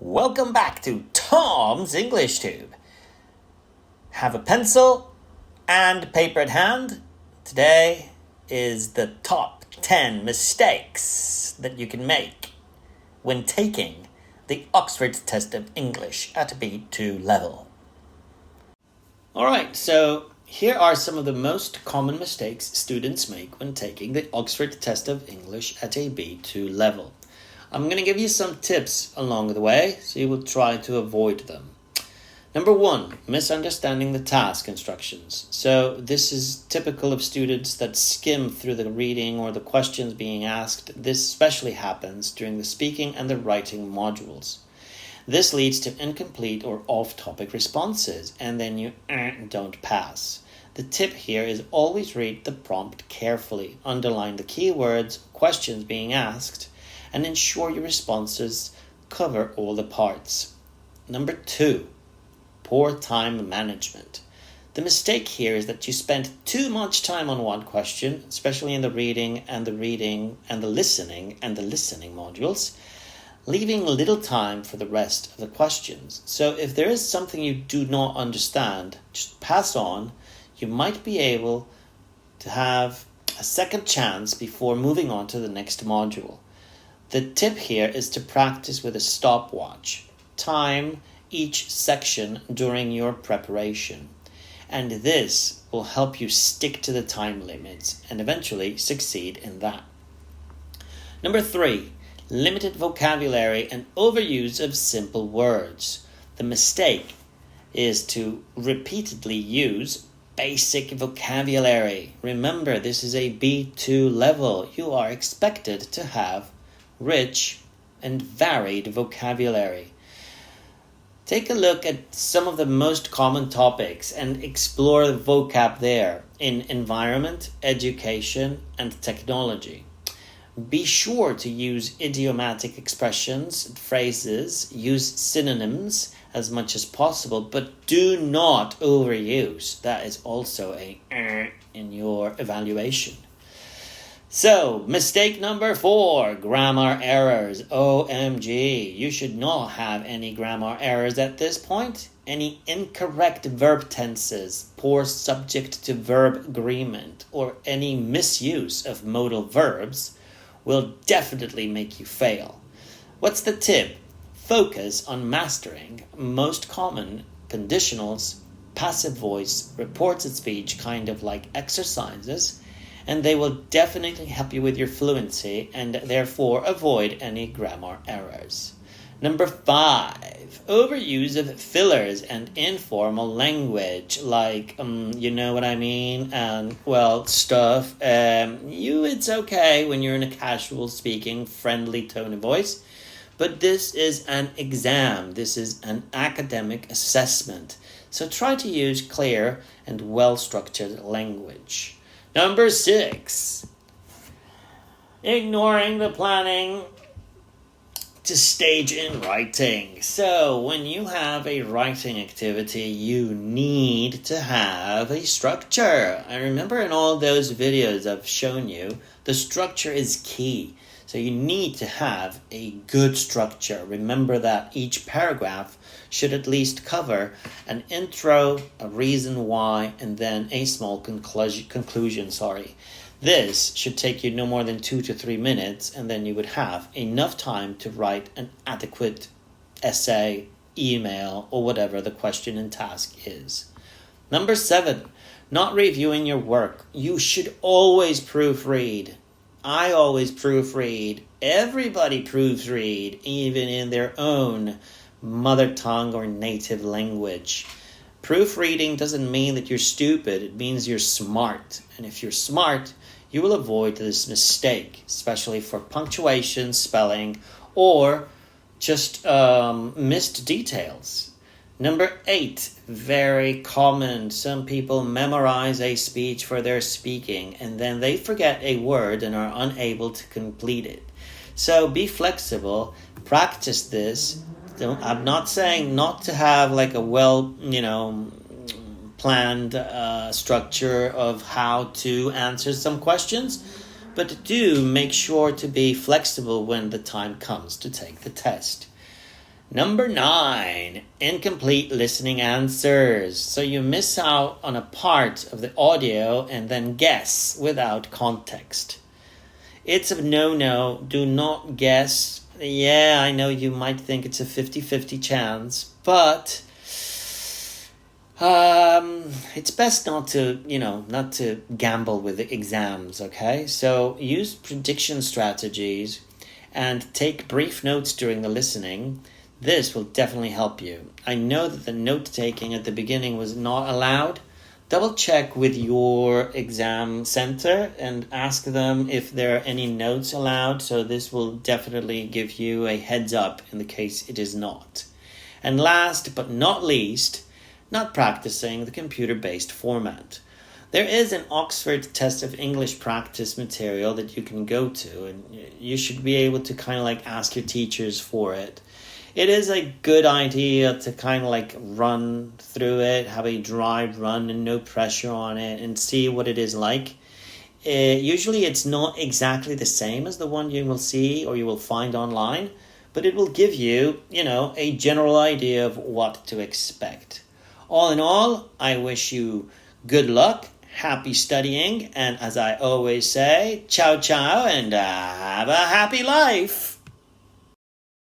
Welcome back to Tom's English Tube. Have a pencil and paper at hand. Today is the top 10 mistakes that you can make when taking the Oxford Test of English at a B2 level. Alright, so here are some of the most common mistakes students make when taking the Oxford Test of English at a B2 level. I'm going to give you some tips along the way, so you will try to avoid them. Number 1, misunderstanding the task instructions. So this is typical of students that skim through the reading or the questions being asked. This especially happens during the speaking and the writing modules. This leads to incomplete or off-topic responses, and then you don't pass. The tip here is always read the prompt carefully, underline the keywords, questions being asked, and ensure your responses cover all the parts. Number 2, poor time management. The mistake here is that you spend too much time on one question, especially in the reading and the listening modules, leaving little time for the rest of the questions. So if there is something you do not understand, just pass on. You might be able to have a second chance before moving on to the next module. The tip here is to practice with a stopwatch. Time each section during your preparation. And this will help you stick to the time limits and eventually succeed in that. Number 3, limited vocabulary and overuse of simple words. The mistake is to repeatedly use basic vocabulary. Remember, this is a B2 level. You are expected to have rich and varied vocabulary. Take a look at some of the most common topics and explore the vocab there in environment, education, and technology. Be sure to use idiomatic expressions and phrases, use synonyms as much as possible, but do not overuse. That is also a in your evaluation. So, mistake number 4, grammar errors. OMG, you should not have any grammar errors at this point. Any incorrect verb tenses, poor subject to verb agreement, or any misuse of modal verbs will definitely make you fail. What's the tip? Focus on mastering most common conditionals, passive voice, reported speech, kind of like exercises, and they will definitely help you with your fluency and therefore avoid any grammar errors. Number 5, overuse of fillers and informal language, like, you know what I mean, and, stuff. It's okay when you're in a casual speaking, friendly tone of voice, but this is an exam. This is an academic assessment. So try to use clear and well-structured language. Number 6, ignoring the planning to stage in writing. So when you have a writing activity, you need to have a structure. I remember in all those videos I've shown you, the structure is key. So you need to have a good structure. Remember that each paragraph should at least cover an intro, a reason why, and then a small conclusion. This should take you no more than 2 to 3 minutes, and then you would have enough time to write an adequate essay, email, or whatever the question and task is. Number 7, not reviewing your work. You should always proofread. I always proofread. Everybody proofread, even in their own mother tongue or native language. Proofreading doesn't mean that you're stupid. It means you're smart. And if you're smart, you will avoid this mistake, especially for punctuation, spelling, or just missed details. Number 8, very common. Some people memorize a speech for their speaking and then they forget a word and are unable to complete it. So be flexible, practice this. I'm not saying not to have like a planned structure of how to answer some questions, but do make sure to be flexible when the time comes to take the test. Number 9, incomplete listening answers. So you miss out on a part of the audio and then guess without context. It's a no-no. Do not guess. Yeah, I know you might think it's a 50-50 chance, but it's best not to gamble with the exams, okay? So use prediction strategies and take brief notes during the listening. This will definitely help you. I know that the note-taking at the beginning was not allowed. Double check with your exam center and ask them if there are any notes allowed. So this will definitely give you a heads up in the case it is not. And last but not least, not practicing the computer-based format. There is an Oxford Test of English practice material that you can go to, and you should be able to kind of like ask your teachers for it. It is a good idea to kind of like run through it, have a dry run and no pressure on it, and see what it is like. Usually it's not exactly the same as the one you will see or you will find online, but it will give you, a general idea of what to expect. All in all, I wish you good luck, happy studying, and as I always say, ciao ciao, and have a happy life.